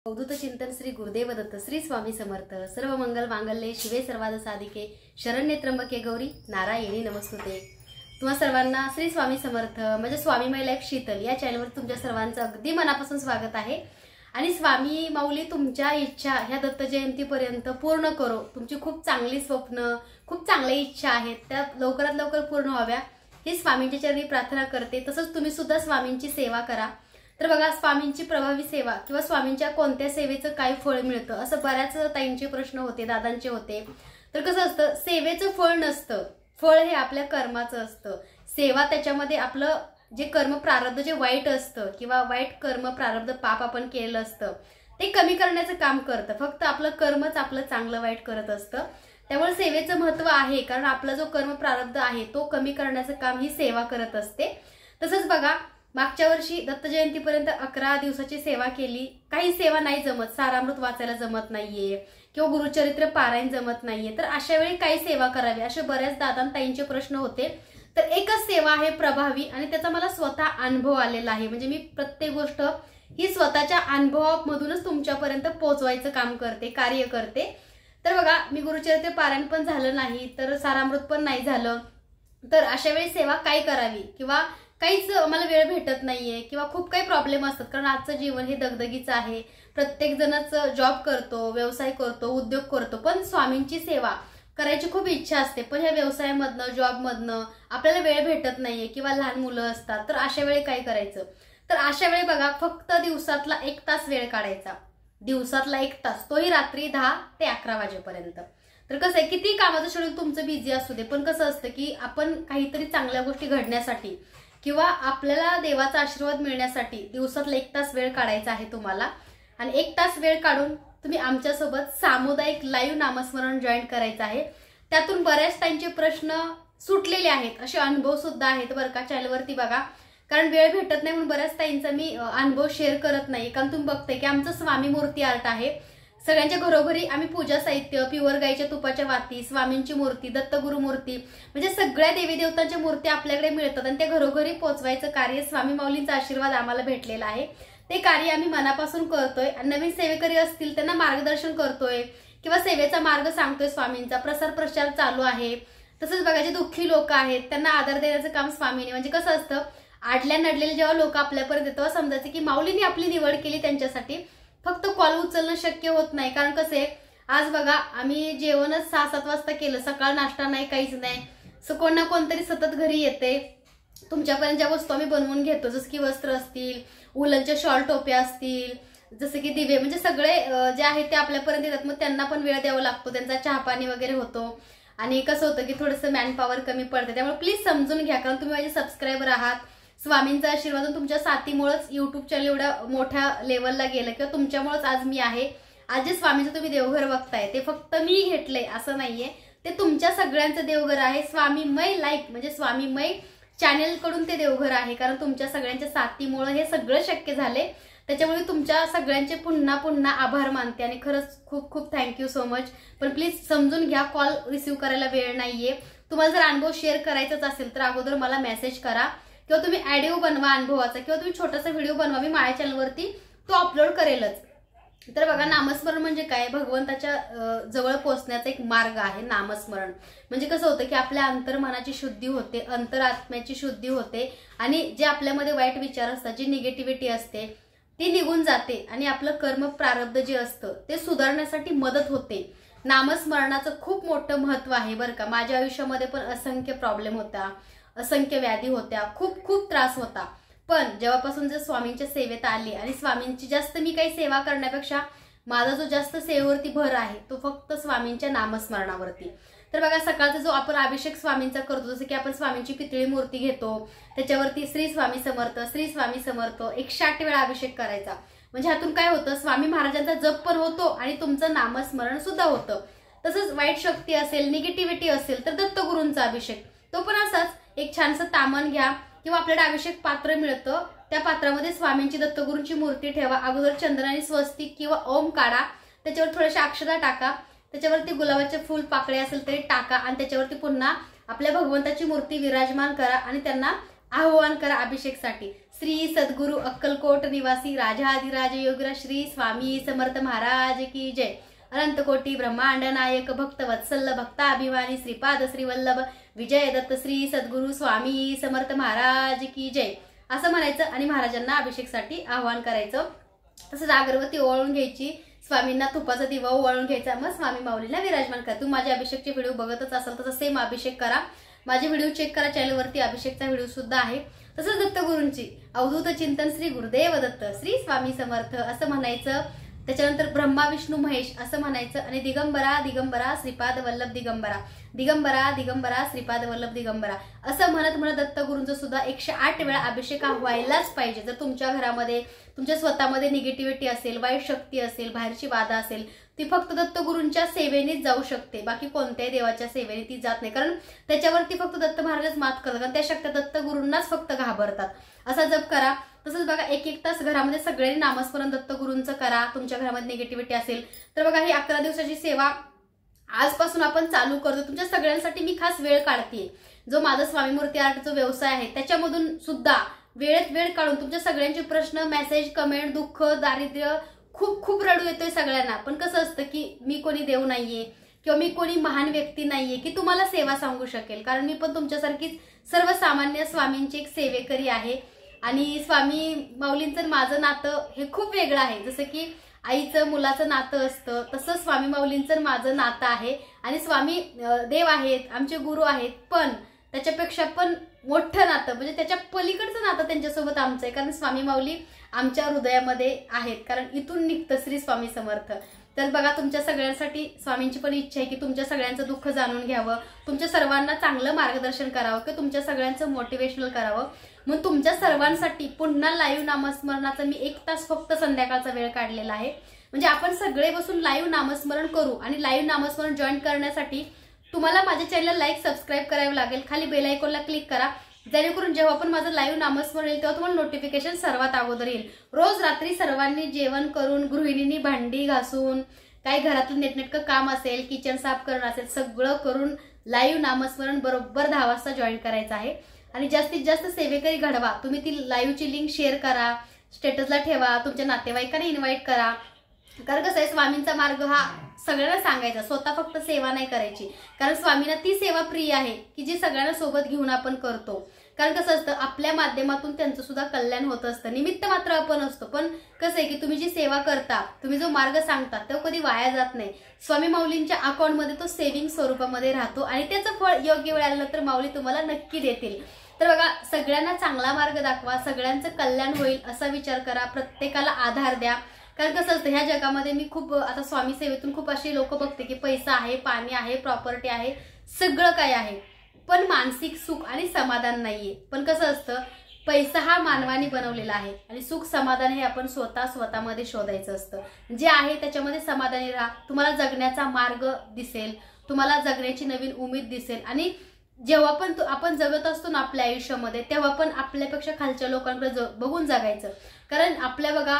अवधूत चिंतन श्री गुरुदेव दत्त श्री स्वामी समर्थ सर्व मंगल मांगल्ये शिवे सर्वाद साधिके शरण्ये त्र्यंबके गौरी नारायणी नमस्तुते। तुम्हा सर्वांना श्री स्वामी समर्थ म्हणजे स्वामी महिला एक शीतल या चॅनलवर तुमच्या सर्वांचं अगदी मनापासून स्वागत आहे। आणि स्वामी माऊली तुमच्या इच्छा ह्या दत्त जयंतीपर्यंत पूर्ण करो। तुमची खूप चांगली स्वप्न खूप चांगल्या इच्छा आहेत त्या लवकरात लवकर पूर्ण व्हाव्या ही स्वामींच्या चरणी प्रार्थना करते। तसंच तुम्ही सुद्धा स्वामींची सेवा करा। तर बघा स्वामींची प्रभावी सेवा किंवा स्वामींच्या कोणत्या सेवेचं काय फळ मिळतं असं बऱ्याच ताईंचे प्रश्न होते, दादांचे होते। तर कसं असतं सेवेचं फळ नसतं, फळ हे आपल्या कर्माचं असतं। सेवा त्याच्यामध्ये आपलं जे कर्म प्रारब्ध जे वाईट असतं किंवा वाईट कर्म प्रारब्ध पाप आपण केलेलं असतं ते कमी करण्याचं काम करतं। फक्त आपलं कर्मच आपलं चांगलं वाईट करत असतं। त्यामुळे सेवेचं महत्त्व आहे कारण आपला जो कर्म प्रारब्ध आहे तो कमी करण्याचं काम ही सेवा करत असते। तसंच बघा मागच्या वर्षी दत्त जयंतीपर्यंत 11 दिवसाची सेवा केली। काही सेवा नाही जमत, सारामृत वाचायला जमत नाहीये किंवा गुरुचरित्र पारायण जमत नाहीये, तर अशा वेळी काय सेवा करावी असे बऱ्याच दादांताईंचे प्रश्न होते। तर एकच सेवा आहे प्रभावी आणि त्याचा मला स्वतः अनुभव आलेला आहे। म्हणजे मी प्रत्येक गोष्ट ही स्वतःच्या अनुभवामधूनच तुमच्यापर्यंत पोहोचवायचं काम करते, कार्य करते। तर बघा मी गुरुचरित्र पारायण पण झालं नाही, तर सारामृत पण नाही झालं, तर अशा वेळी सेवा काय करावी किंवा काहीच मला वेळ भेटत नाहीये किंवा खूप काही प्रॉब्लेम असतात कारण आजचं जीवन हे दगदगीचं आहे। प्रत्येक जणच जॉब करतो, व्यवसाय करतो, उद्योग करतो, पण स्वामींची सेवा करायची खूप इच्छा असते पण ह्या व्यवसायामधनं जॉबमधनं आपल्याला वेळ भेटत नाहीये किंवा लहान मुलं असतात। तर अशा वेळी काय करायचं? तर अशा वेळी बघा फक्त दिवसातला 1 तास वेळ काढायचा, दिवसातला 1 तास, तोही रात्री 10 ते 11 वाजेपर्यंत। तर कसं आहे किती कामाचं शेड्यूल तुमचं बिझी असू दे पण कसं असतं की आपण काहीतरी चांगल्या गोष्टी घडण्यासाठी किंवा आपल्याला देवाचा आशीर्वाद मिळण्यासाठी दिवसातला 1 तास वेळ काढायचा आहे तुम्हाला। आणि 1 तास वेळ काढून तुम्ही आमच्यासोबत सामुदायिक लाईव्ह नामस्मरण जॉईन करायचं आहे। त्यातून बऱ्याच त्यांचे प्रश्न सुटलेले आहेत, असे अनुभव सुद्धा आहेत बरं का चॅनलवरती बघा। कारण वेळ भेटत नाही म्हणून बऱ्याच ताईंचा मी अनुभव शेअर करत नाही कारण तुम्ही बघताय की आमचं स्वामी मूर्ती आर्ट आहे। सगळ्यांच्या घरोघरी आम्ही पूजा साहित्य, प्युअर गाईच्या तुपाच्या वाती, स्वामींची मूर्ती, दत्तगुरु मूर्ती म्हणजे सगळ्या देवी देवतांच्या मूर्ती आपल्याकडे मिळतात आणि त्या घरोघरी पोहोचवायचं कार्य स्वामी माऊलींचा आशीर्वाद आम्हाला भेटलेला आहे। ते कार्य आम्ही मनापासून करतोय आणि नवीन सेवेकरी असतील त्यांना मार्गदर्शन करतोय किंवा सेवेचा मार्ग सांगतोय, स्वामींचा प्रसार प्रचार चालू आहे। तसंच बघा जे दुःखी लोक आहेत त्यांना आधार देण्याचं काम स्वामीने, म्हणजे कसं असतं आडल्या नडलेले जेव्हा लोक आपल्यापर्यंत येतात तेव्हा समजायचं की माऊलीने आपली निवड केली त्यांच्यासाठी। फक्त कॉल उचलणं शक्य होत नाही कारण कसं आज बघा आम्ही जेवणच 6-7 वाजता केलं, सकाळ नाश्ता नाही, काहीच नाही। सो कोण ना कोणतरी सतत घरी येते, तुमच्यापर्यंत ज्या वस्तू आम्ही बनवून घेतो जसं की वस्त्र असतील, उलनच्या शॉल टोप्या असतील, जसं की दिवे, म्हणजे सगळे जे आहे ते आपल्यापर्यंत येतात। मग त्यांना पण वेळ द्यावा लागतो, त्यांचा चहा पाणी वगैरे होतो आणि कसं होतं की थोडंसं मॅनपॉवर कमी पडते। त्यामुळे प्लीज समजून घ्या कारण तुम्ही माझे सबस्क्रायबर आहात। स्वामींचा आशीर्वाद तुमच्या साथीमुळेच युट्यूब चॅनल एवढ्या मोठ्या लेवलला गेलं किंवा तुमच्यामुळेच आज मी आहे। आज जे स्वामींचं तुम्ही देवघर बघताय ते फक्त मी घेतलंय असं नाहीये, ते तुमच्या सगळ्यांचं देवघर आहे। स्वामीमय लाईफ म्हणजे स्वामीमय चॅनल कडून ते देवघर आहे कारण तुमच्या सगळ्यांच्या साथीमुळे हे सगळं शक्य झाले। त्याच्यामुळे तुमच्या सगळ्यांचे पुन्हा पुन्हा आभार मानते आणि खरंच खूप खूप थँक्यू सो मच। पण प्लीज समजून घ्या कॉल रिसीव्ह करायला वेळ नाहीये। तुम्हाला जर अनुभव शेअर करायचाच असेल तर अगोदर मला मेसेज करा किंवा तुम्ही ऑडिओ बनवा अनुभवाचा किंवा तुम्ही छोटासा व्हिडिओ बनवा, मी माझ्या चॅनलवरती तो अपलोड करेलच। तर बघा नामस्मरण म्हणजे काय, भगवंताच्या जवळ पोहोचण्याचा एक मार्ग आहे नामस्मरण। म्हणजे कसं होतं की आपल्या अंतर्मनाची शुद्धी होते, अंतरात्म्याची शुद्धी होते आणि जे आपल्यामध्ये वाईट विचार असतात, जी निगेटिव्हिटी असते ती निघून जाते आणि आपलं कर्म प्रारब्ध जे असतं ते सुधारण्यासाठी मदत होते। नामस्मरणाचं खूप मोठं महत्व आहे बरं का। माझ्या आयुष्यामध्ये पण असंख्य प्रॉब्लेम होता, असंख्य व्याधी होत्या, खूप खूप त्रास होता, पण जेव्हापासून जे स्वामींच्या सेवेत आली आणि स्वामींची जास्त मी काही सेवा करण्यापेक्षा माझा जो जास्त सेवेवरती भर आहे तो फक्त स्वामींच्या नामस्मरणावरती। तर बघा सकाळचा जो आपण अभिषेक स्वामींचा करतो, जसं की आपण स्वामींची पितळी मूर्ती घेतो त्याच्यावरती श्री स्वामी समर्थ, श्री स्वामी समर्थ 108 वेळा अभिषेक करायचा। म्हणजे ह्यातून काय होतं स्वामी महाराजांचा जप पण होतो आणि तुमचं नामस्मरण सुद्धा होतं। तसंच वाईट शक्ती असेल, निगेटिव्हिटी असेल तर दत्तगुरूंचा अभिषेक तो पण असाच, एक छानसं तामण घ्या किंवा आपल्याला अभिषेक पात्र मिळतं त्या पात्रामध्ये स्वामींची दत्तगुरूंची मूर्ती ठेवा, अगोदर चंद्राने स्वस्तिक किंवा ओम काढा, त्याच्यावर थोड्याशा अक्षता टाका, त्याच्यावरती गुलाबाचे फूल पाकळे असेल तरी टाका आणि त्याच्यावरती पुन्हा आपल्या भगवंताची मूर्ती विराजमान करा आणि त्यांना आवाहन करा अभिषेकसाठी। श्री सद्गुरु अक्कलकोट निवासी राजाधिराज योगीराज श्री स्वामी समर्थ महाराज की जय। अनंत कोटी ब्रह्मांड नायक भक्त वत्सल भक्ताभिमानी श्रीपाद श्री वल्लभ विजय दत्त श्री सद्गुरु स्वामी समर्थ महाराज की जय असं म्हणायचं आणि महाराजांना अभिषेकसाठी आवाहन करायचं। तसंच अगरबत्ती ओवाळून घ्यायची, स्वामींना तुपाचा दिवा ओवाळून घ्यायचा, मग स्वामी माऊलीला विराजमान करा। तुम्ही माझे अभिषेकचे व्हिडिओ बघतच असाल तर सेम अभिषेक करा, माझे व्हिडिओ चेक करा, चॅनलवरती अभिषेकचा व्हिडिओ सुद्धा आहे। तसंच दत्तगुरूंची अवधूत चिंतन श्री गुरुदेव दत्त श्री स्वामी समर्थ असं म्हणायचं। त्याच्यानंतर ब्रह्मा विष्णू महेश असं म्हणायचं आणि दिगंबरा दिगंबरा श्रीपाद वल्लभ दिगंबरा, दिगंबरा दिगंबरा श्रीपाद वल्लभ दिगंबरा असं म्हणत म्हणत दत्तगुरूंचा सुद्धा 108 वेळा अभिषेक व्हायलाच पाहिजे। जर तुमच्या घरामध्ये तुमच्या स्वतःमध्ये निगेटिव्हिटी असेल, वाईट शक्ती असेल, बाहेरची बाधा असेल, ती फक्त दत्तगुरूंच्या सेवेनेच जाऊ शकते, बाकी कोणत्याही देवाच्या सेवेने ती जात नाही। कारण त्याच्यावरती फक्त दत्त महाराजच मात करतात, कारण त्या शक्त्या दत्तगुरूंनाच फक्त घाबरतात। असा जप करा। तसंच बघा 1-1 तास घरामध्ये सगळ्यांनी नामस्मरण दत्तगुरूंचं करा। तुमच्या घरामध्ये निगेटिव्हिटी असेल तर बघा ही 11 दिवसाची सेवा आजपासून आपण चालू करतो। तुमच्या सगळ्यांसाठी मी खास वेळ काढते, जो माझा स्वामी मूर्ती आर्ट जो व्यवसाय आहे त्याच्यामधून सुद्धा वेळ काढून तुमच्या सगळ्यांचे प्रश्न, मेसेज, कमेंट, दुःख, दारिद्र्य खूप खूप रडू येतोय सगळ्यांना। पण कसं असतं की मी कोणी देव नाहीये किंवा मी कोणी महान व्यक्ती नाहीये की तुम्हाला सेवा सांगू शकेल, कारण मी पण तुमच्यासारखीच सर्वसामान्य स्वामींची एक सेवेकरी आहे। आणि स्वामी माऊलींचं माझं नातं हे खूप वेगळं आहे। जसं की आईचं मुलाचं नातं असतं तसं स्वामी माऊलींचं माझं नातं आहे। आणि स्वामी देव आहेत, आमचे गुरु आहेत, पण त्याच्यापेक्षा पण मोठं नातं म्हणजे त्याच्या पलीकडचं नातं त्यांच्यासोबत आमचं आहे, कारण स्वामी माऊली आमच्या हृदयामध्ये आहेत, कारण इथून निघतं श्री स्वामी समर्थ। तर बघा तुमच्या सगळ्यांसाठी स्वामींची पण इच्छा आहे की तुमच्या सगळ्यांचं दुःख जाणून घ्यावं, तुमच्या सर्वांना चांगलं मार्गदर्शन करावं, की तुमच्या सगळ्यांचं मोटिवेशनल करावं। मग तुमच्या सर्वांसाठी पुन्हा लाईव्ह नामस्मरणाचा मी 1 तास फक्त संध्याकाळचा वेळ काढलेला आहे। म्हणजे आपण सगळे बसून लाईव्ह नामस्मरण करू। आणि लाईव्ह नामस्मरण जॉईन करण्यासाठी तुम्हाला माझ्या चॅनलला लाईक, सबस्क्राईब करावं लागेल, खाली बेल आयकॉनला क्लिक करा, जेणेकरून जेव्हा पण माझं लाईव्ह नामस्मरण येईल तेव्हा तुम्हाला नोटिफिकेशन सर्वात अगोदर येईल। रोज रात्री सर्वांनी जेवण करून, गृहिणींनी भांडी घासून, काही घरातलं नेटनेटकं काम असेल, किचन साफ करणं असेल, सगळं करून लाईव्ह नामस्मरण बरोबर 10 वाजता जॉईन करायचं आहे। आणि जास्तीत जास्त सेवेकरी घडवा। तुम्ही ती लाईव्हची लिंक शेअर करा, स्टेटसला ठेवा, तुमच्या नातेवाईकांना इन्व्हाइट करा। कारण कसं आहे, स्वामींचा मार्ग हा सगळ्यांना सांगायचा, स्वतः फक्त सेवा नाही करायची, कारण स्वामींना ती सेवा प्रिय आहे की जी सगळ्यांना सोबत घेऊन आपण करतो। कारण कसं असतं, आपल्या माध्यमातून त्यांचं सुद्धा कल्याण होत असतं, निमित्त मात्र आपण असतो। पण कसं आहे की तुम्ही जी सेवा करता, तुम्ही जो मार्ग सांगता तो कधी वाया जात नाही। स्वामी माऊलींच्या अकाउंटमध्ये तो सेव्हिंग स्वरूपामध्ये राहतो आणि त्याचं फळ योग्य वेळ आलं तर माऊली तुम्हाला नक्की देतील। तर बघा सगळ्यांना चांगला मार्ग दाखवा, सगळ्यांचं कल्याण होईल असा विचार करा, प्रत्येकाला आधार द्या। कारण कसं असतं, ह्या जगामध्ये मी खूप आता स्वामी सेवेतून खूप अशी लोक बघते की पैसा आहे, पाणी आहे, प्रॉपर्टी आहे, सगळं काय आहे, पण मानसिक सुख आणि समाधान नाहीये। पण कसं असतं, पैसा हा मानवाने बनवलेला आहे आणि सुख समाधान हे आपण स्वतःमध्ये शोधायचं असतं। जे आहे त्याच्यामध्ये समाधानी राहा, तुम्हाला जगण्याचा मार्ग दिसेल, तुम्हाला जगण्याची नवीन उमेद दिसेल। आणि जेव्हा पण आपण जगत असतो ना आपल्या आयुष्यामध्ये, तेव्हा पण आपल्यापेक्षा खालच्या लोकांकडे बघून जगायचं। कारण आपल्या बघा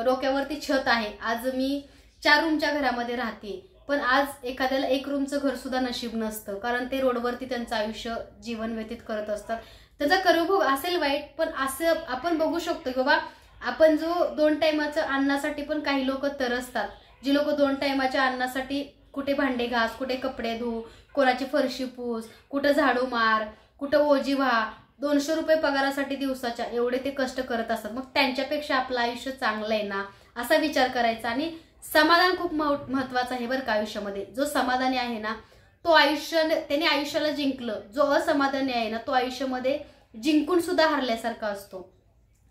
डोक्यावरती छत आहे, आज मी 4 रूमच्या घरामध्ये राहते, पण आज एखाद्याला 1 रूमचं घर सुद्धा नशीब नसतं, कारण ते रोडवरती त्यांचं आयुष्य जीवन व्यतीत करत असतात। त्याचा कर्मभोग असेल वाईट, पण असं आपण बघू शकतो की बाबा आपण जो 2 टायमाच्या अन्नासाठी पण काही लोक तरसतात, जी लोक 2 टायमाच्या अन्नासाठी कुठे भांडे घास, कुठे कपडे धु, कोणाची फरशी पूस, कुठं झाडू मार, कुठं ओझी व्हा, 200 रुपये पगारासाठी दिवसाच्या एवढे ते कष्ट करत असतात। मग त्यांच्यापेक्षा आपलं आयुष्य चांगलं आहे ना असा विचार करायचा। आणि समाधान खूप महत्वाचं आहे बरं का आयुष्यामध्ये। जो समाधानी आहे ना तो त्याने आयुष्याला जिंकलं, जो असमाधानी आहे ना तो आयुष्यामध्ये जिंकून सुद्धा हरल्यासारखा असतो।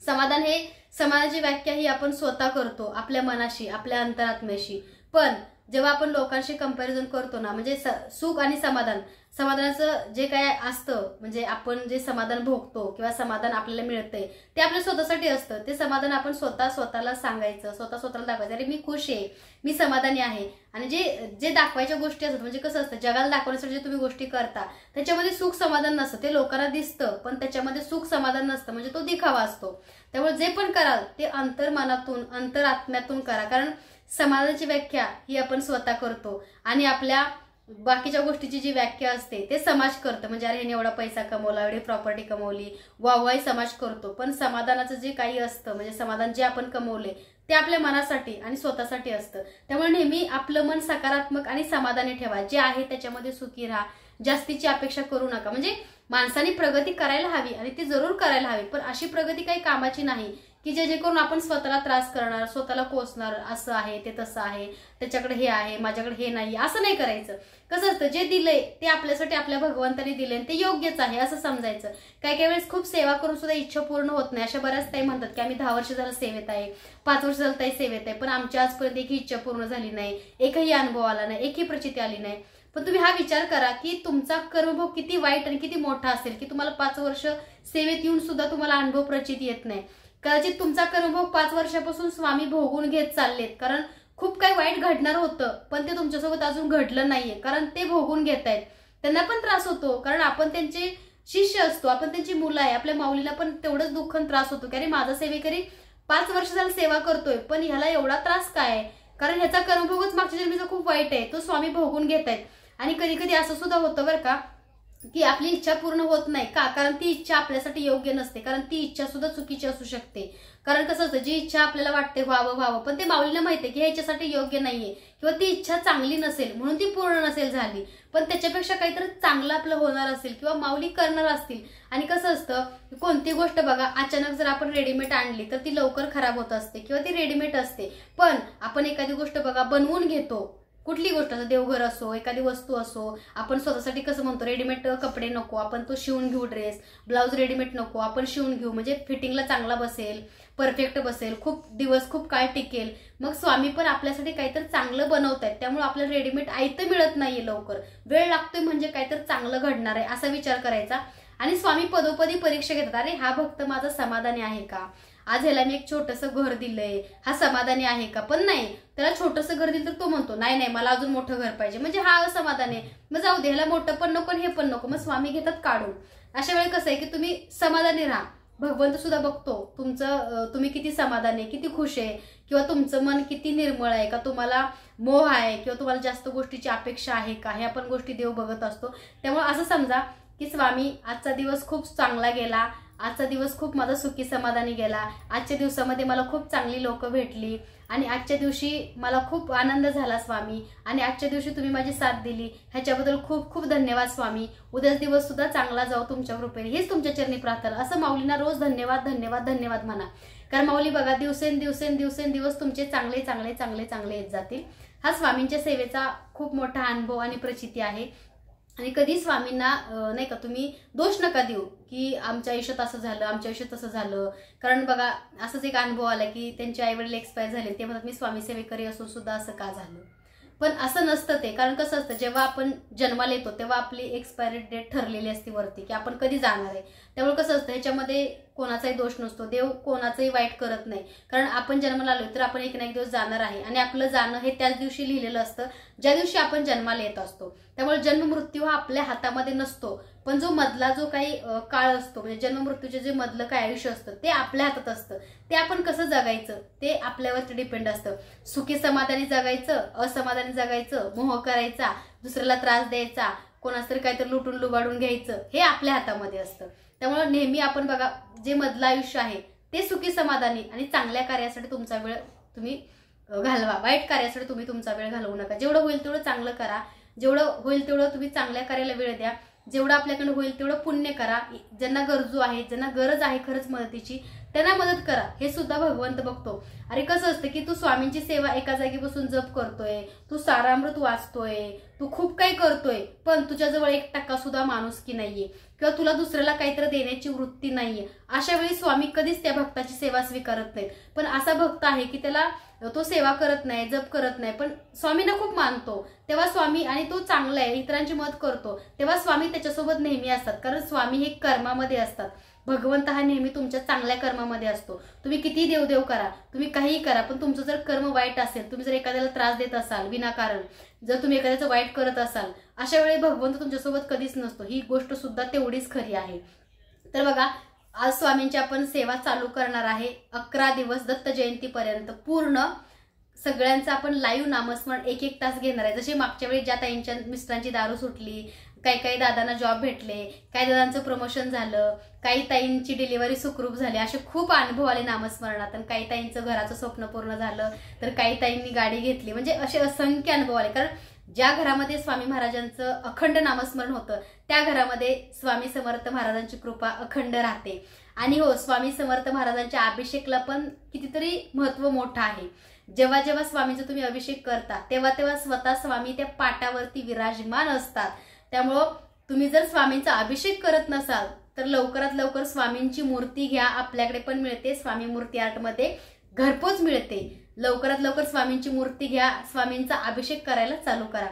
समाधान हे समाधानाची व्याख्या ही आपण स्वतः करतो, आपल्या मनाशी, आपल्या अंतरात्म्याशी। पण जेव्हा आपण लोकांशी कंपॅरिझन करतो ना, म्हणजे सुख आणि समाधानाचं जे काय असतं, म्हणजे आपण जे समाधान भोगतो किंवा समाधान आपल्याला मिळतंय ते आपल्या स्वतःसाठी असतं। ते समाधान आपण स्वतःला सांगायचं, स्वतःला दाखवायचं, अरे मी खुश आहे, मी समाधानी आहे। आणि जे दाखवायच्या गोष्टी असतात, म्हणजे कसं असतं, जगाला दाखवण्यासाठी जे तुम्ही गोष्टी करता त्याच्यामध्ये सुख समाधान नसतं, ते लोकांना दिसतं पण त्याच्यामध्ये सुख समाधान नसतं, म्हणजे तो दिखावा असतो। त्यामुळे जे पण कराल ते अंतर्मनातून, अंतरात्म्यातून करा, कारण समाधानाची व्याख्या ही आपण स्वतः करतो। आणि आपल्या बाकीच्या गोष्टीची जी व्याख्या असते ते समाज करतं, म्हणजे अरे ह्याने एवढा पैसा कमवला, एवढी प्रॉपर्टी कमवली, वाहवाही समाज करतो. पण समाधानाचं जे काही असतं, म्हणजे समाधान जे आपण कमवले ते आपल्या मनासाठी आणि स्वतःसाठी असतं. त्यामुळे नेहमी आपलं मन सकारात्मक आणि समाधानी ठेवा. जे आहे त्याच्यामध्ये सुखी राहा. जास्तीची अपेक्षा करू नका. म्हणजे माणसाने प्रगती करायला हवी आणि ती जरूर करायला हवी, पण अशी प्रगती काही कामाची नाही की जे करून आपण स्वतःला त्रास करणार, स्वतःला कोसणार. असं आहे, ते तसं आहे, त्याच्याकडे हे आहे, माझ्याकडे हे नाही, असं नाही करायचं. कसं असतं, जे दिलंय ते आपल्यासाठी आपल्या भगवंताने दिले ते योग्यच आहे असं समजायचं. काही काही वेळेस खूप सेवा करून सुद्धा इच्छा पूर्ण होत नाही. अशा बऱ्याच ताई म्हणतात की आम्ही 10 वर्ष झालं सेवेत आहे, 5 वर्ष झालं ताई सेवेत आहे, पण आमच्या आजपर्यंत एकही इच्छा पूर्ण झाली नाही, एकही अनुभव आला नाही, एकही प्रचिती आली नाही. पण तुम्ही हा विचार करा की तुमचा कर्मभोग किती वाईट आणि किती मोठा असेल की तुम्हाला 5 वर्ष सेवेत येऊन सुद्धा तुम्हाला अनुभव प्रचिती येत नाही. कदाचित तुमचा कर्मभोग 5 वर्षापासून स्वामी भोगून घेत चाललेत, कारण खूप काही वाईट घडणार होतं पण ते तुमच्यासोबत अजून घडलं नाहीये, कारण ते भोगून घेत आहेत. त्यांना पण त्रास होतो, कारण आपण त्यांचे शिष्य असतो, आपण त्यांची मुलं आहे. आपल्या माऊलीला पण तेवढंच दुःख आणि त्रास होतो की अरे माझा सेवेकरी 5 वर्ष झालं सेवा करतोय पण ह्याला एवढा त्रास काय आहे, कारण ह्याचा कर्मभोगच मागच्या जन्मीचा खूप वाईट आहे, तो स्वामी भोगून घेत आहेत. आणि कधी कधी असं सुद्धा होतं बरं का की आपली इच्छा पूर्ण होत नाही का, कारण ती इच्छा आपल्यासाठी योग्य नसते, कारण ती इच्छा सुद्धा चुकीची असू शकते. कारण कसं असतं, जी इच्छा आपल्याला वाटते व्हावं पण ते माऊलीला माहितीये की ह्याच्यासाठी योग्य नाहीये किंवा ती इच्छा चांगली नसेल म्हणून ती पूर्ण नसेल झाली, पण त्याच्यापेक्षा काहीतरी चांगलं आपलं होणार असेल किंवा माऊली करणार असतील. आणि कसं असतं, कोणती गोष्ट बघा अचानक जर आपण रेडीमेड आणली तर ती लवकर खराब होत असते किंवा ती रेडीमेड असते. पण आपण एखादी गोष्ट बघा बनवून घेतो, कुठली गोष्ट असो, देवघर असो, एखादी वस्तू असो, आपण स्वतःसाठी कसं म्हणतो रेडीमेड कपडे नको, आपण तो शिवून घेऊ, ड्रेस ब्लाऊज रेडीमेड नको, आपण शिवून घेऊ, म्हणजे फिटिंगला चांगला बसेल, परफेक्ट बसेल, खूप दिवस खूप काळ टिकेल. मग स्वामी पण आपल्यासाठी काहीतरी चांगलं बनवतायत, त्यामुळे आपल्याला रेडीमेड आयतं मिळत नाहीये, लवकर वेळ लागतोय, म्हणजे काहीतरी चांगलं घडणार आहे असा विचार करायचा. आणि स्वामी पदोपदी परीक्षा घेतात, अरे हा भक्त माझा समाधानी आहे का, आज ह्याला मी एक छोटंसं घर दिलंय, हा समाधानी आहे का. पण नाही, त्याला छोटंसं घर दिलं तर तो म्हणतो नाही नाही मला अजून मोठं घर पाहिजे, म्हणजे हा असमाधान आहे, मग जाऊ दे, ह्याला मोठं पण नको हे पण नको, मग स्वामी घेतात काढून. अशा वेळी कसं आहे की तुम्ही समाधानी राहा, भगवंत सुद्धा बघतो तुमचं, तुम्ही किती समाधानी आहे, किती खुश आहे, किंवा तुमचं मन किती निर्मळ आहे का, तुम्हाला मोह आहे किंवा तुम्हाला जास्त गोष्टीची अपेक्षा आहे का, ह्या पण गोष्टी देव बघत असतो. त्यामुळे असं समजा की स्वामी आजचा दिवस खूप चांगला गेला, आजचा दिवस खूप माझा सुखी समाधानी गेला, आजच्या दिवसामध्ये मला खूप चांगली लोक भेटली आणि आजच्या दिवशी मला खूप आनंद झाला स्वामी, आणि आजच्या दिवशी तुम्ही माझी साथ दिली, ह्याच्याबद्दल खूप खूप धन्यवाद स्वामी, उद्याच दिवस सुद्धा चांगला जाऊ तुमच्या कृपेने, हेच तुमच्या चरणी प्रार्थना. असं माऊलींना रोज धन्यवाद धन्यवाद धन्यवाद म्हणा, कारण माऊली बघा दिवसेंदिवस तुमचे चांगले चांगले चांगले चांगले येत जातील. हा स्वामींच्या सेवेचा खूप मोठा अनुभव आणि प्रचिती आहे. आणि कधी स्वामींना नाही का तुम्ही दोष नका देऊ की आमच्या आयुष्यात असं झालं, आमच्या आयुष्यात तसं झालं. कारण बघा असंच एक अनुभव आला की त्यांचे आईवडील एक्सपायर झाले, ते म्हणतात मी स्वामी सेवेकरी असून सुद्धा असं का झालं. पण असं नसतं ते, कारण कसं असतं जेव्हा आपण जन्माला येतो तेव्हा आपली एक्सपायरी डेट ठरलेली असते वरती की आपण कधी जाणार आहे. त्यामुळे कसं असतं ह्याच्यामध्ये कोणाचाही दोष नसतो, देव कोणाचंही वाईट करत नाही, कारण आपण जन्माला आलो तर आपण एक ना एक दिवस जाणार आहे आणि आपलं जाणं हे त्याच दिवशी लिहिलेलं असतं ज्या दिवशी आपण जन्माला येत असतो. त्यामुळे जन्म मृत्यू हा आपल्या हातामध्ये नसतो, पण जो मधला जो काही काळ असतो म्हणजे जन्म मृत्यूचे जे मधलं काही आयुष्य असतं ते आपल्या हातात असतं. ते आपण कसं जगायचं ते आपल्यावरती डिपेंड असतं. सुखी समाधानी जगायचं, असमाधानी जगायचं, मोह करायचा, दुसऱ्याला त्रास द्यायचा, कोणास तरी काहीतरी लुटून लुबाडून घ्यायचं, हे आपल्या हातामध्ये असतं. त्यामुळे नेहमी आपण बघा जे मधलं आयुष्य आहे ते सुखी समाधानी आणि चांगल्या कार्यासाठी तुमचा वेळ तुम्ही घालवा, वाईट कार्यासाठी तुम्ही तुमचा वेळ घालवू नका. जेवढं होईल तेवढं चांगलं करा, जेवढं होईल तेवढं तुम्ही चांगल्या कार्याला वेळ द्या, जेवढं आपल्याकडे होईल तेवढं पुण्य करा. ज्यांना गरजू आहे, ज्यांना गरज आहे खरंच मदतीची त्यांना मदत करा, हे सुद्धा भगवंत बघतो. अरे कसं असतं की तू स्वामींची सेवा एका जागी बसून जप करतोय, तू सारामृत वाचतोय, तू खूप काही करतोय, पण तुझ्याजवळ 1% सुद्धा माणुसकी नाहीये किंवा तुला दुसऱ्याला काहीतरी देण्याची वृत्ती नाहीये. अशा वेळी स्वामी कधीच त्या भक्ताची सेवा स्वीकारत नाहीत. पण असा भक्त आहे की त्याला तो सेवा करत नाही, जप करत नाही, पण स्वामींना खूप मानतो, तेव्हा स्वामी आणि तो चांगला आहे, इतरांची मदत करतो, तेव्हा स्वामी त्याच्यासोबत नेहमी असतात. कारण स्वामी हे कर्मामध्ये असतात, भगवंत हा नेहमी तुमच्या चांगल्या कर्मामध्ये असतो. तुम्ही किती देवदेव करा, तुम्ही काहीही करा, पण तुमचं जर कर्म वाईट असेल, तुम्ही जर एखाद्याला त्रास देत असाल विनाकारण, जर तुम्ही एखाद्याचं वाईट करत असाल, अशा वेळी भगवंत तुमच्यासोबत कधीच नसतो. ही गोष्ट सुद्धा तेवढीच खरी आहे. तर बघा आज स्वामींची आपण सेवा चालू करणार आहे 11 दिवस दत्त जयंतीपर्यंत पूर्ण सगळ्यांचं आपण लाईव्ह नामस्मरण 1-1 तास घेणार आहे. जसे मागच्या वेळी ज्या ताईंच्या मिस्टरांची दारू सुटली, काही दादांना जॉब भेटले, काही दादांचं प्रमोशन झालं, काही ताईंची डिलिव्हरी सुखरूप झाली, असे खूप अनुभव आले नामस्मरणात. आणि काही ताईंचं घराचं स्वप्न पूर्ण झालं, तर काही ताईंनी गाडी घेतली. म्हणजे असे असंख्य अनुभव आले. कारण ज्या घरामध्ये स्वामी महाराजांचं अखंड नामस्मरण होतं त्या घरामध्ये स्वामी समर्थ महाराजांची कृपा अखंड राहते. आणि हो, स्वामी समर्थ महाराजांच्या अभिषेकला पण कितीतरी महत्व मोठं आहे. जेव्हा जेव्हा स्वामीचा तुम्ही अभिषेक करता तेव्हा तेव्हा स्वतः स्वामी त्या पाटावरती विराजमान असतात. त्यामुळं तुम्ही जर स्वामींचा अभिषेक करत नसाल तर लवकरात लवकर स्वामींची मूर्ती घ्या. आपल्याकडे पण मिळते, स्वामी मूर्ती आर्टमध्ये घरपोच मिळते. लवकरात लवकर स्वामींची मूर्ती घ्या, स्वामींचा अभिषेक करायला चालू करा.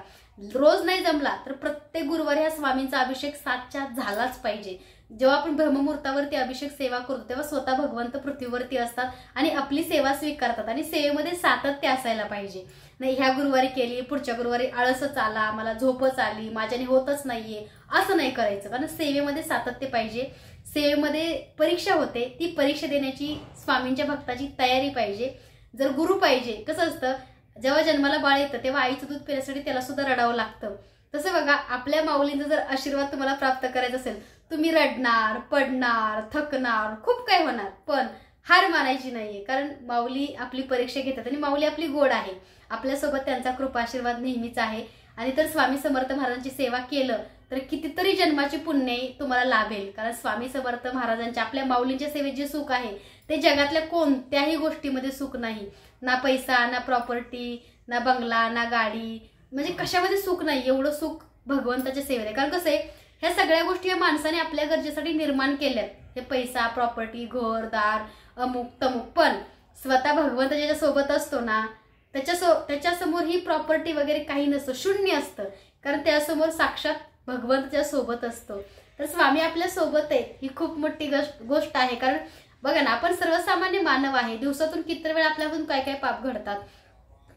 रोज नाही जमला तर प्रत्येक गुरुवारी हा स्वामींचा अभिषेक 7च्या आत झालाच पाहिजे. जेव्हा आपण ब्रह्ममुहूर्तावरती अभिषेक सेवा करतो तेव्हा स्वतः भगवंत पृथ्वीवरती असतात आणि आपली सेवा स्वीकारतात. आणि सेवेमध्ये सातत्य असायला पाहिजे. नाही ह्या गुरुवारी केली, पुढच्या गुरुवारी आळसच आला, मला झोपच आली, माझ्याने होतच नाहीये, असं नाही करायचं. कारण सेवेमध्ये सातत्य पाहिजे. सेवेमध्ये परीक्षा होते, ती परीक्षा देण्याची स्वामींच्या भक्ताची तयारी पाहिजे. जर गुरु पाहिजे, कसं असतं जेव्हा जन्माला बाळ येतं तेव्हा आईचं दूध पिण्यासाठी त्याला सुद्धा रडावं लागतं. तसं बघा, आपल्या माऊलींचा जर आशीर्वाद तुम्हाला प्राप्त करायचा असेल, तुम्ही रडणार, पडणार, थकणार, खूप काय होणार, पण हार मानायची नाहीये. कारण माऊली आपली परीक्षा घेतात आणि माऊली आपली गोड आहे. आपल्यासोबत त्यांचा कृपा आशीर्वाद नेहमीच आहे. आणि तर स्वामी समर्थ महाराजांची सेवा केलं तर कितीतरी जन्माची पुण्य तुम्हाला लाभेल. कारण स्वामी समर्थ महाराजांच्या आपल्या माऊलींच्या सेवेत जे सुख आहे ते जगातल्या कोणत्याही गोष्टीमध्ये सुख नाही. ना पैसा, ना प्रॉपर्टी, ना बंगला, ना गाडी, म्हणजे कशामध्ये सुख नाही. एवढं सुख भगवंताच्या सेवेत आहे. कारण कसं आहे, ह्या सगळ्या गोष्टी या माणसाने आपल्या गरजेसाठी निर्माण केल्यात. हे पैसा, प्रॉपर्टी, घर दार, अमुक तमुक. पण स्वतः भगवंत ज्याच्या सोबत असतो ना त्याच्यासमोर ही प्रॉपर्टी वगैरे काही नसतं, शून्य असतं. कारण त्यासमोर साक्षात भगवंताच्या सोबत असतो. तर स्वामी आपल्या सोबत आहेत ही खूप मोठी गोष्ट आहे. कारण बघा ना, आपण सर्वसामान्य मानव आहे. दिवसातून किती वेळा आपल्याकडून काय काय पाप घडतात,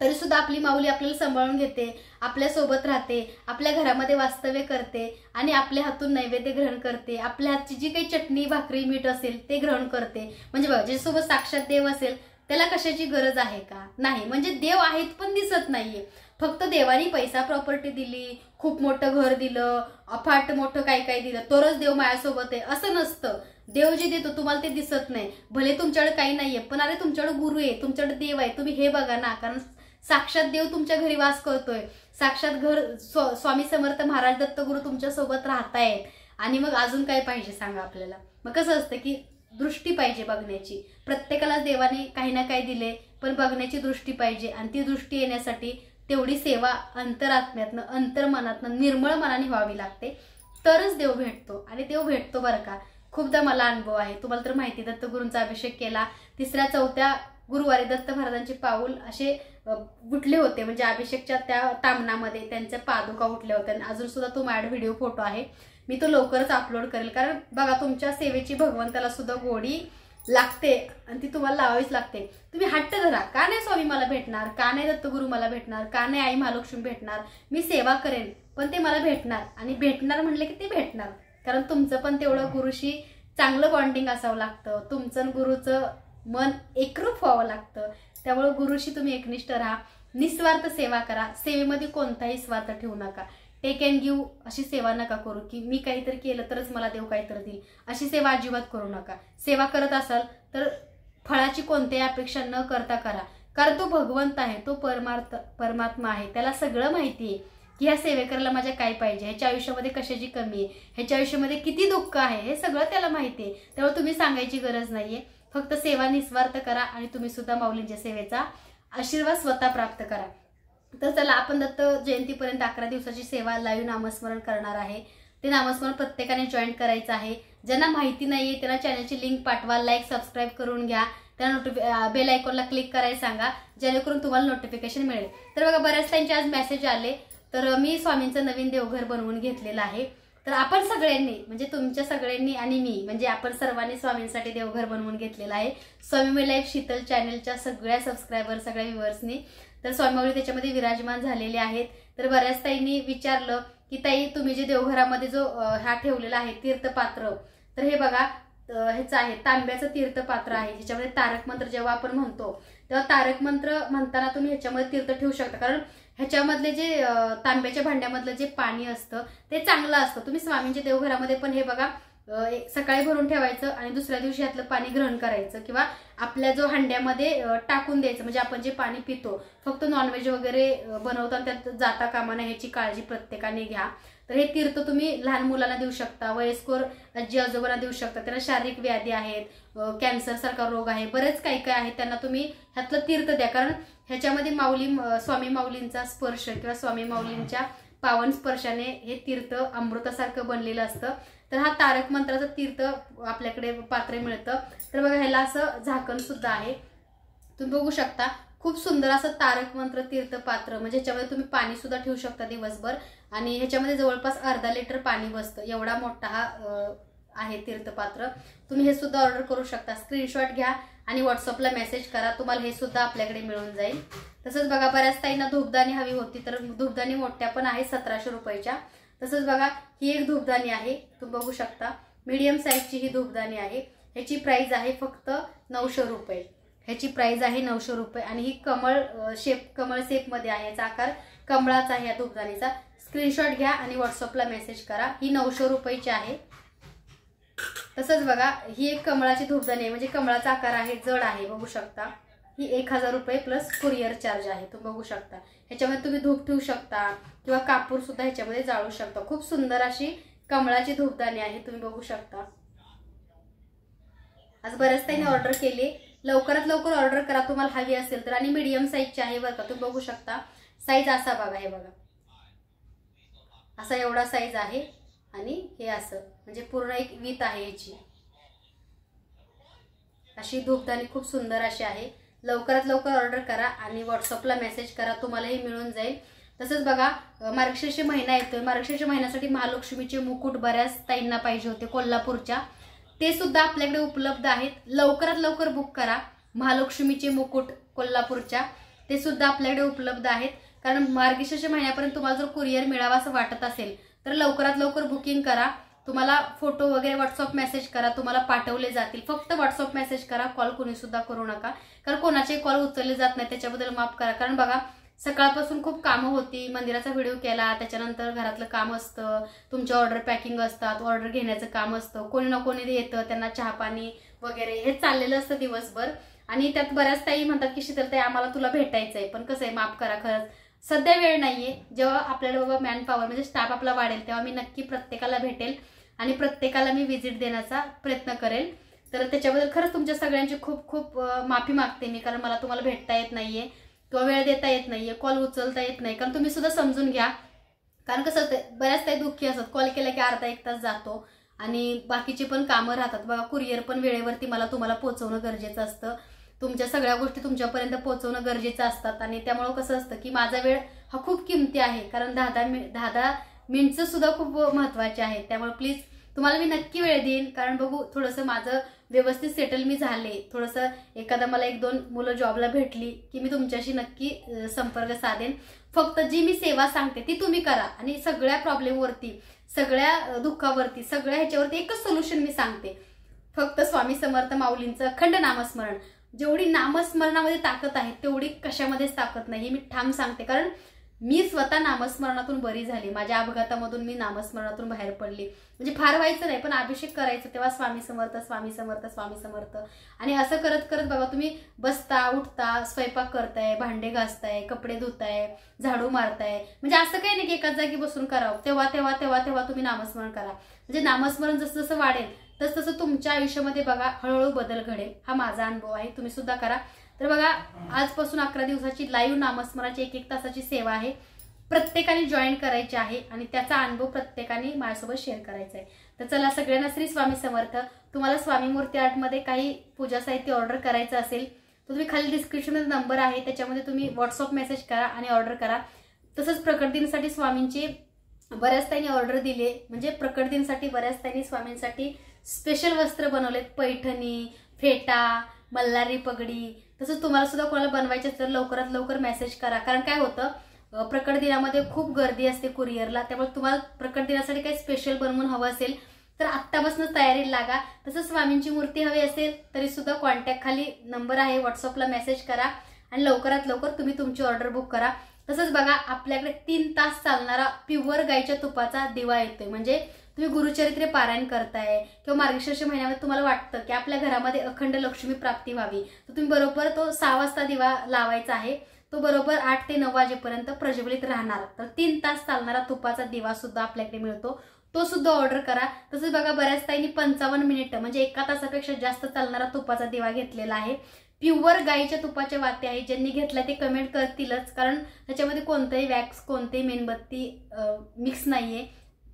तरी सुद्धा आपली माऊली आपल्याला सांभाळून घेते, आपल्या सोबत राहते, आपल्या घरामध्ये वास्तव्य करते आणि आपल्या हातून नैवेद्य ग्रहण करते. आपल्या हातची जी काही चटणी भाकरी मीठ असेल ते ग्रहण करते. म्हणजे बघा, ज्याच्यासोबत साक्षात देव असेल त्याला कशाची गरज आहे का? नाही. म्हणजे देव आहेत पण दिसत नाहीये. फक्त देवानी पैसा प्रॉपर्टी दिली, खूप मोठं घर दिलं, अफाट मोठं काय काय दिलं तरच देव माझ्यासोबत आहे असं नसतं. देव जे देतो तुम्हाला ते दिसत नाही. भले तुमच्याकडे काही नाहीये, पण अरे तुमच्याकडे गुरु आहे, तुमच्याकडे देव आहे, तुम्ही हे बघा ना. कारण साक्षात देव तुमच्या घरी वास करतोय. साक्षात घर स्वामी समर्थ महाराज दत्तगुरु तुमच्या सोबत राहतायत. आणि मग अजून काय पाहिजे सांगा आपल्याला? मग कसं असतं की दृष्टी पाहिजे बघण्याची. प्रत्येकाला देवाने काही ना काही दिले, पण बघण्याची दृष्टी पाहिजे. आणि ती दृष्टी येण्यासाठी तेवढी सेवा अंतरात्म्यातनं, अंतर्मनातनं, निर्मळ मनाने व्हावी लागते, तरच देव भेटतो. आणि देव भेटतो बरं का. खूपदा मला अनुभव आहे, तुम्हाला तर माहिती, दत्तगुरूंचा अभिषेक केला, 3ऱ्या-4थ्या गुरुवारी दत्त महाराजांचे पाऊल असे उठले होते. म्हणजे अभिषेकच्या त्या तामणामध्ये त्यांच्या पादुका उठल्या होत्या. आणि अजून सुद्धा तो माझ्याकडे व्हिडिओ फोटो आहे, मी तो लवकरच अपलोड करेल. कारण बघा, तुमच्या सेवेची भगवंताला सुद्धा गोडी लागते आणि ती तुम्हाला लावावीच लागते. तुम्ही हट्ट धरा, का नाही स्वामी मला भेटणार, का नाही दत्तगुरु मला भेटणार, का नाही आई महालक्ष्मी भेटणार, मी सेवा करेन पण ते मला भेटणार. आणि भेटणार म्हणले की ते भेटणार. कारण तुमचं पण तेवढं गुरुशी चांगलं बॉन्डिंग असावं लागतं, तुमचं गुरुचं मन एकरूप व्हावं लागतं. त्यामुळे गुरुशी तुम्ही एकनिष्ठ राहा, निस्वार्थ सेवा करा. सेवेमध्ये कोणताही स्वार्थ ठेवू नका. टेक अँड गिव्ह अशी सेवा नका करू की मी काहीतरी केलं तरच मला देव काहीतरी देईल, अशी सेवा अजिबात करू नका. सेवा करत असाल तर फळाची कोणत्याही अपेक्षा न करता करा. कारण तो भगवंत आहे, तो परमात्मा आहे, त्याला सगळं माहिती आहे की ह्या सेवेकरला माझ्या काय पाहिजे, ह्याच्या आयुष्यामध्ये कशाची कमी आहे, ह्याच्या आयुष्यामध्ये किती दुःख आहे, हे सगळं त्याला माहिती आहे. त्यामुळे तुम्ही सांगायची गरज नाहीये. फक्त सेवा निस्वार्थ करा आणि तुम्ही सुद्धा माऊलींच्या सेवेचा आशीर्वाद स्वतः प्राप्त करा. तर चला, आपण दत्त जयंतीपर्यंत 11 दिवसाची सेवा लाईव्ह नामस्मरण करणार आहे. ते नामस्मरण प्रत्येकाने जॉईन करायचं आहे. ज्यांना माहिती नाहीये त्यांना चॅनलची लिंक पाठवा, लाईक सबस्क्राईब करून घ्या, त्यांना बेल आयकॉनला क्लिक करायला सांगा, जेणेकरून तुम्हाला नोटिफिकेशन मिळेल. तर बघा, बऱ्याच त्यांचे आज मेसेज आले. तर मी स्वामींचं नवीन देवघर बनवून घेतलेलं आहे. तर आपण सगळ्यांनी, म्हणजे तुमच्या सगळ्यांनी आणि मी, म्हणजे आपण सर्वांनी स्वामींसाठी देवघर बनवून घेतलेलं आहे. स्वामीमय लाईफ शीतल चॅनलच्या सगळ्या सबस्क्रायबर, सगळ्या व्ह्युअर्सनी. तर स्वामीमाऊली त्याच्यामध्ये विराजमान झालेले आहेत. तर बऱ्याच ताईंनी विचारलं की ताई, तुम्ही जे देवघरामध्ये जो हा ठेवलेला आहे तीर्थपात्र, तर हे बघा ह्याचं आहे, तांब्याचं तीर्थपात्र आहे, ज्याच्यामध्ये तारक मंत्र जेव्हा आपण म्हणतो तेव्हा तारक मंत्र म्हणताना तुम्ही ह्याच्यामध्ये तीर्थ ठेवू शकता, कारण ह्याच्यामधले जे तांब्याच्या भांड्यामधलं जे पाणी असतं ते चांगलं असतं. तुम्ही स्वामींच्या देवघरामध्ये पण हे बघा सकाळी भरून ठेवायचं आणि दुसऱ्या दिवशी यातलं पाणी ग्रहण करायचं किंवा आपल्या जो हंड्यामध्ये टाकून द्यायचं. म्हणजे आपण जे पाणी पितो फक्त नॉनव्हेज वगैरे बनवताना त्यात जाता कामा नये ह्याची काळजी प्रत्येकाने घ्या. तर हे तीर्थ तुम्ही लहान मुलांना देऊ शकता, वयस्कर आजी आजोबांना देऊ शकता, त्यांना शारीरिक व्याधी आहेत, कॅन्सर सारखा रोग आहे, बरेच काही काय आहे, त्यांना तुम्ही ह्यातलं तीर्थ द्या. कारण ह्याच्यामध्ये स्वामी माऊलींचा स्पर्श किंवा स्वामी माऊलींच्या पावन स्पर्शाने हे तीर्थ अमृतासारखं बनलेलं असतं. तर हा तारक मंत्राचं तीर्थ आपल्याकडे पात्र मिळतं. तर बघा ह्याला असं झाकण सुद्धा आहे, तुम्ही बघू शकता. खूप सुंदर असं तारक मंत्र तीर्थ पात्र, म्हणजे ह्याच्यामध्ये तुम्ही पाणी सुद्धा ठेवू शकता दिवसभर आणि ह्याच्यामध्ये जवळपास अर्धा लिटर पाणी बसतं, एवढा मोठा हा आहे तीर्थपात्र. तुम्ही हे सुद्धा ऑर्डर करू शकता. स्क्रीनशॉट घ्या आणि व्हॉट्सअपला मेसेज करा, तुम्हाला हे सुद्धा आपल्याकडे मिळून जाईल. तसंच बघा बऱ्याच ताईंना धूपदाणी हवी होती, तर धूपदाणी मोठ्या पण आहे 1700 रुपयाच्या. तसंच बघा ही एक धूपदाणी आहे, तुम्ही बघू शकता, मीडियम साईजची ही धूपदाणी आहे. ह्याची प्राइस आहे फक्त 900 रुपये. ह्याची प्राइस आहे 900 रुपये आणि ही कमळ शेपमध्ये आहे, याचा आकार कमळाचा आहे या धूपदाणीचा. स्क्रीनशॉट घ्या आणि व्हॉट्सअपला मेसेज करा. ही 900 रुपयाची आहे. तसंच बघा ही एक कमळाची धूपदाणी आहे, म्हणजे कमळाचा आकार आहे, जड आहे, बघू शकता. ही 1000 रुपये प्लस कुरिअर चार्ज आहे, तुम्ही बघू शकता. ह्याच्यामध्ये तुम्ही धूप ठेवू शकता किंवा कापूर सुद्धा ह्याच्यामध्ये जाळू शकता. खूप सुंदर अशी कमळाची धूपदाणी आहे, तुम्ही बघू शकता. आज बऱ्याच ताईने ऑर्डर केली, लवकरात लवकर ऑर्डर करा तुम्हाला हवी असेल तर. आणि मीडियम साईजची आहे बरं का, तुम्ही बघू शकता. साईज असा बघा, हे बघा असा एवढा साईज आहे आणि हे असं म्हणजे पूर्ण एक वीत आहे याची. अशी धूपदाणी खूप सुंदर अशी आहे. लवकरात लवकर ऑर्डर करा आणि व्हॉट्सअपला मेसेज करा, तुम्हाला हे मिळून जाईल. तसंच बघा मार्गशीर्ष महिना येतोय, मार्गशीर्ष महिन्यासाठी महालक्ष्मीचे मुकुट बऱ्याच ताईंना पाहिजे होते कोल्हापूरच्या, ते सुद्धा आपल्याकडे उपलब्ध आहेत. लवकरात लवकर बुक करा. महालक्ष्मीचे मुकुट कोल्हापूरच्या ते सुद्धा आपल्याकडे उपलब्ध आहेत. कारण मार्गशीर्ष महिन्यापर्यंत तुम्हाला जर कुरिअर मिळावा असं वाटत असेल तर लवकरात लवकर बुकिंग करा. तुम्हाला फोटो वगैरे व्हॉट्सअप मेसेज करा, तुम्हाला पाठवले जातील. फक्त व्हॉट्सअप मेसेज करा, कॉल कोणी सुद्धा करू नका, कारण कोणाचे कॉल उचलले जात नाही, त्याच्याबद्दल माफ करा. कारण बघा सकाळपासून खूप कामं होती, मंदिराचा व्हिडिओ केला, त्याच्यानंतर घरातलं काम असतं, तुमच्या ऑर्डर पॅकिंग असतात, ऑर्डर घेण्याचं काम असतं, कोणी ना कोणी येतं, त्यांना चहा पाणी वगैरे हे चाललेलं असतं दिवसभर. आणि त्यात बऱ्याच ताई म्हणतात की शीतलताई आम्हाला तुला भेटायचंय, पण कसं आहे माफ करा, खरंच सध्या वेळ नाहीये. जेव्हा आपल्याला बाबा मॅन पॉवर म्हणजे स्टाफ आपला वाढेल तेव्हा मी नक्की प्रत्येकाला भेटेल आणि प्रत्येकाला मी व्हिजिट देण्याचा प्रयत्न करेल. तर त्याच्याबद्दल खरंच तुमच्या सगळ्यांची खूप खूप माफी मागते मी, कारण मला तुम्हाला भेटता येत नाहीये किंवा वेळ देता येत नाहीये, कॉल उचलता येत नाही. कारण तुम्ही सुद्धा समजून घ्या, कारण कसं होतं बऱ्याच काही दुःखी असतात, कॉल केला की अर्धा एक तास जातो आणि बाकीची पण कामं राहतात. बघा कुरिअर पण वेळेवरती तुम्हाला पोहोचवणं गरजेचं असतं, तुमच्या सगळ्या गोष्टी तुमच्यापर्यंत पोहोचवणं गरजेचं असतात. आणि त्यामुळं कसं असतं की माझा वेळ हा खूप किमती आहे, कारण 10-10 मिनिटचं सुद्धा खूप महत्त्वाचे आहे. त्यामुळे प्लीज तुम्हाला मी नक्की वेळ देईन, कारण बघू थोडंसं माझं व्यवस्थित सेटल मी झाले, थोडंसं एखादा मला 1-2 मुलं जॉबला भेटली की मी तुमच्याशी नक्की संपर्क साधेन. फक्त जी मी सेवा सांगते ती तुम्ही करा आणि सगळ्या प्रॉब्लेमवरती, सगळ्या दुःखावरती, सगळ्या ह्याच्यावरती एकच सोल्युशन मी सांगते, फक्त स्वामी समर्थ माऊलींचं अखंड नामस्मरण. जेवढी नामस्मरणामध्ये ताकद आहे तेवढी कशामध्येच ताकद नाही, हे मी ठाम सांगते. कारण मी स्वतः नामस्मरणातून बरी झाली, माझ्या अपघातामधून मी नामस्मरणातून बाहेर पडली. म्हणजे फार व्हायचं नाही पण अभिषेक करायचं तेव्हा स्वामी समर्थ स्वामी समर्थ स्वामी समर्थ. आणि असं करत करत बघा तुम्ही बसता उठता, स्वयंपाक करताय, भांडे घासताय, कपडे धुताय, झाडू मारताय, म्हणजे असं काही नाही की एकाच जागी बसून करावं, तेव्हा तेव्हा तेव्हा तेव्हा तुम्ही नामस्मरण करा. म्हणजे नामस्मरण जसं जसं वाढेल तसं तुमच्या आयुष्यामध्ये बघा हळूहळू बदल घडेल. हा माझा अनुभव आहे, तुम्ही सुद्धा करा. तर बघा आजपासून 11 दिवसाची लाईव्ह नामस्मरणाची 1-1 तासाची सेवा आहे, प्रत्येकाने जॉईन करायची आहे आणि त्याचा अनुभव प्रत्येकाने माझ्यासोबत शेअर करायचा आहे. तर चला सगळ्यांना श्री स्वामी समर्थ. तुम्हाला स्वामी मूर्ती आर्टमध्ये काही पूजा साहित्य ऑर्डर करायचं असेल तर तुम्ही खाली डिस्क्रिप्शनमध्ये नंबर आहे त्याच्यामध्ये तुम्ही व्हॉट्सअप मेसेज करा आणि ऑर्डर करा. तसंच प्रकट दिनासाठी स्वामींची बऱ्याच ताईंनी ऑर्डर दिली, म्हणजे प्रकट दिनासाठी बऱ्याच ताईंनी स्वामींसाठी स्पेशल वस्त्र बनवलेत, पैठणी, फेटा, मल्हारी पगडी. तसंच तुम्हाला सुद्धा कोणाला बनवायचे तर लवकरात लवकर मेसेज करा, कारण काय होतं प्रकट दिनामध्ये खूप गर्दी असते कुरिअरला, त्यामुळे तुम्हाला प्रकट दिनासाठी काही स्पेशल बनवून हवं असेल तर आत्तापासून तयारीला लागा. तसंच स्वामींची मूर्ती हवी असेल तरी सुद्धा कॉन्टॅक्ट खाली नंबर आहे, व्हॉट्सअपला मेसेज करा आणि लवकरात लवकर तुम्ही तुमची ऑर्डर बुक करा. तसंच बघा आपल्याकडे 3 तास चालणारा प्युअर गाईच्या तुपाचा दिवा येतोय. म्हणजे तुम्ही गुरुचरित्र पारायण करताय किंवा मार्गशीर्ष महिन्यामध्ये तुम्हाला वाटतं की आपल्या घरामध्ये अखंड लक्ष्मी प्राप्ती व्हावी, तर तुम्ही बरोबर तो 6 वाजता दिवा लावायचा आहे. तो बरोबर 8 ते 9 वाजेपर्यंत प्रज्वलित राहणार. तर 3 तास चालणारा तुपाचा दिवा सुद्धा आपल्याकडे मिळतो, तो सुद्धा ऑर्डर करा. तसंच बघा बऱ्याच ताईंनी 55 मिनिटं म्हणजे 1 तासापेक्षा जास्त चालणारा तुपाचा दिवा घेतलेला आहे. प्युअर गाईच्या तुपाचे वाते आहे. ज्यांनी घेतला ते कमेंट करतीलच, कारण त्याच्यामध्ये कोणतंही वॅक्स कोणतेही मेणबत्ती मिक्स नाहीये.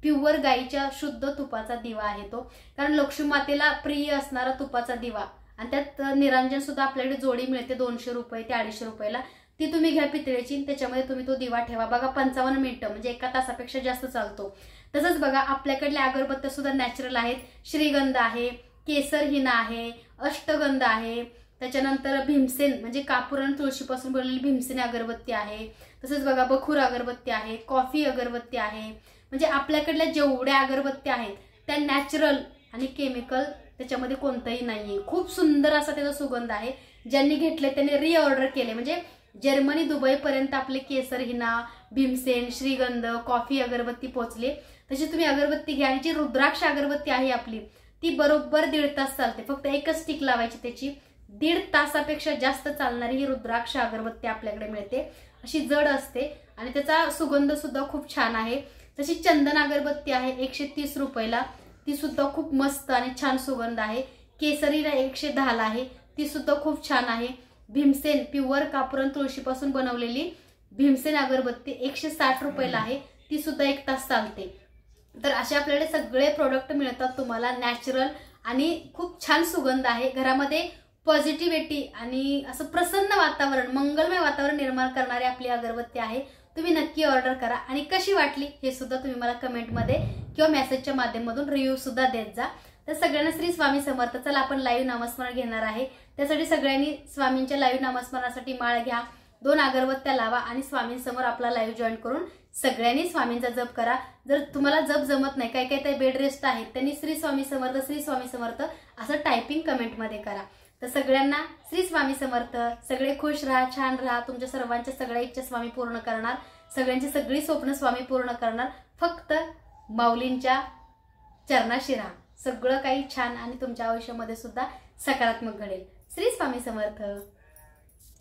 प्युअर गाईच्या शुद्ध तुपाचा दिवा आहे तो, कारण लक्ष्मी मातेला प्रिय असणारा तुपाचा दिवा. आणि त्यात निरांजन सुद्धा आपल्याकडे जोडी मिळते 200 रुपये ते 250 रुपयाला. ती तुम्ही घ्या पितळेची, त्याच्यामध्ये तुम्ही तो दिवा ठेवा. बघा 55 मिनिटं म्हणजे 1 तासापेक्षा जास्त चालतो. तसंच बघा आपल्याकडल्या अगरबत्त्या सुद्धा नॅचरल आहेत. श्रीगंध आहे, केसर हिना आहे, अष्टगंध आहे, त्याच्यानंतर भीमसेन म्हणजे कापूर आणि तुळशीपासून बनवलेली भीमसेन अगरबत्ती आहे. तसंच बघा बखूर अगरबत्ती आहे, कॉफी अगरबत्ती आहे. म्हणजे आपल्याकडल्या जेवढ्या अगरबत्त्या आहेत त्या नॅचरल आणि केमिकल त्याच्यामध्ये कोणतंही नाहीये. खूप सुंदर असा त्याचा सुगंध आहे. ज्यांनी घेतले त्यांनी रिऑर्डर केले. म्हणजे जर्मनी दुबई पर्यंत आपले केसर हिना, भीमसेन, श्रीगंध, कॉफी अगरबत्ती पोहोचले. तशी तुम्ही अगरबत्ती घ्या. आणि जी रुद्राक्ष अगरबत्ती आहे आपली ती बरोबर 1.5 तास चालते. फक्त एकच स्टिक लावायची त्याची. 1.5 तासापेक्षा जास्त चालणारी ही रुद्राक्ष अगरबत्ती आपल्याकडे मिळते. अशी जड असते आणि त्याचा सुगंध सुद्धा खूप छान आहे. तशी चंदन अगरबत्ती आहे 130 रुपयाला, ती सुद्धा खूप मस्त आणि छान सुगंध आहे. केसरीला 110 आहे, ती सुद्धा खूप छान आहे. भीमसेन प्युअर कापूर तुळशीपासून बनवलेली भीमसेन अगरबत्ती 160 रुपयाला आहे, ती सुद्धा 1 तास चालते. तर असे आपल्याकडे सगळे प्रोडक्ट मिळतात तुम्हाला नॅचरल आणि खूप छान सुगंध आहे. घरामध्ये पॉझिटिव्हिटी आणि असं प्रसन्न वातावरण, मंगलमय वातावरण निर्माण करणारी आपली अगरबत्ती आहे. तुम्ही नक्की ऑर्डर करा. आणि कशी वाटली हे सुद्धा तुम्ही मला कमेंटमध्ये किंवा मेसेजच्या माध्यमातून रिव्ह्यू सुद्धा देत जा. तर सगळ्यांना श्री स्वामी समर्थ. चला आपण लाईव्ह नामस्मरण घेणार आहे. त्यासाठी सगळ्यांनी स्वामींच्या लाईव्ह नामस्मरणासाठी माळ घ्या, 2 अगरबत्त्या लावा आणि स्वामींसमोर आपला लाईव्ह जॉईन करून सगळ्यांनी स्वामींचा जप करा. जर तुम्हाला जप जमत नाही, काही काही बेड रेस्ट आहेत, त्यांनी श्री स्वामी समर्थ श्री स्वामी समर्थ असं टायपिंग कमेंटमध्ये करा. तर सगळ्यांना श्री स्वामी समर्थ. सगळे खुश राहा, छान राहा. तुमच्या सर्वांच्या सगळ्या इच्छा स्वामी पूर्ण करणार, सगळ्यांची सगळी स्वप्न स्वामी पूर्ण करणार. फक्त माऊलींच्या चरणाशी राहा. सगळं काही छान आणि तुमच्या आयुष्यामध्ये सुद्धा सकारात्मक घडेल. श्री स्वामी समर्थ.